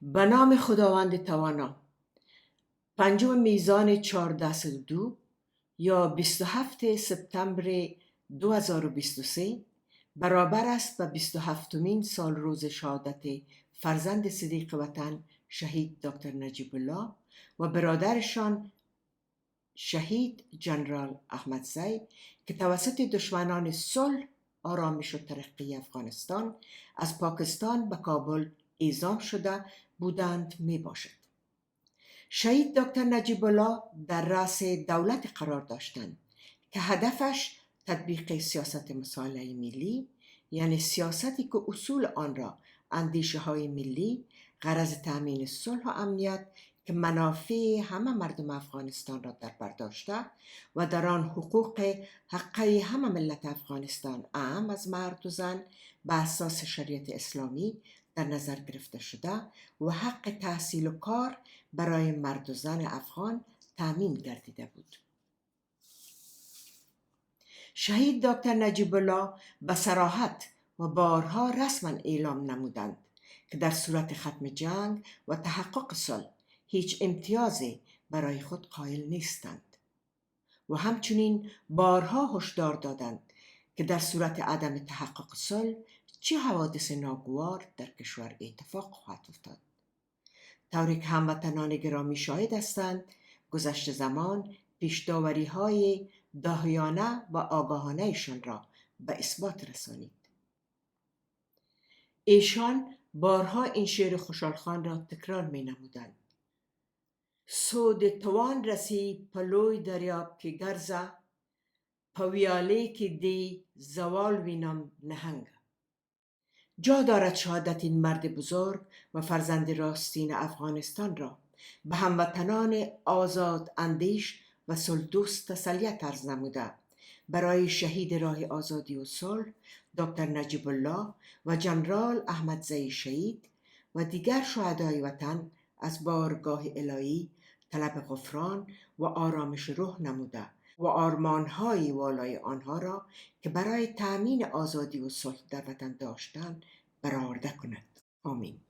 به نام خداوند توانا. 5 میزان 1402 یا 27 سپتامبر 2023 برابر است به 27مین سال روز شهادت فرزند صدیق وطن شهید دکتر نجیب الله و برادرشان شهید جنرال احمدزی که توسط دشمنان صلح، آرامش و ترقی افغانستان از پاکستان به کابل اعزام شده بودند می باشد. شهید دکتر نجیب الله در رأس دولت قرار داشتند که هدفش تطبیق سیاست مصالحه ملی، یعنی سیاستی که اصول آن را اندیشه های ملی، غرض تأمین صلح و امنیت که منافع همه مردم افغانستان را در بر داشته و در آن حقوق حقی همه ملت افغانستان اعم از مرد و زن به اساس شریعت اسلامی در نظر گرفته شده و حق تحصیل و کار برای مرد و زن افغان تأمین گردیده بود. شهید دکتر نجیب الله به صراحت و بارها رسما اعلام نمودند که در صورت ختم جنگ و تحقق صلح هیچ امتیازی برای خود قائل نیستند و همچنین بارها هشدار دادند که در صورت عدم تحقق صلح چه حوادث ناگوار در کشور اتفاق خواهد افتاد. طوری که هموطنان گرامی شاهد هستند، گذشت زمان پیش‌داوری‌های داهیانه و آگاهانه‌شان را به اثبات رسانید. ایشان بارها این شعر خوشحال خان را تکرار می نمودند: سود توان رسی پلوی دریاب که گرزه، پویاله که دی زوال وینم نهنگ. جا دارد شهادت این مرد بزرگ و فرزند راستین افغانستان را به هموطنان آزاد اندیش و صلح دوست تسلیت عرض نموده برای شهید راه آزادی و صلح دکتر نجیب الله و جنرال احمدزی شهید و دیگر شهدای وطن از بارگاه الهی طلب غفران و آرامش روح نموده و آرمان‌های والای آنها را که برای تأمین آزادی و صلح در وطن داشتند برآورده کند. آمین.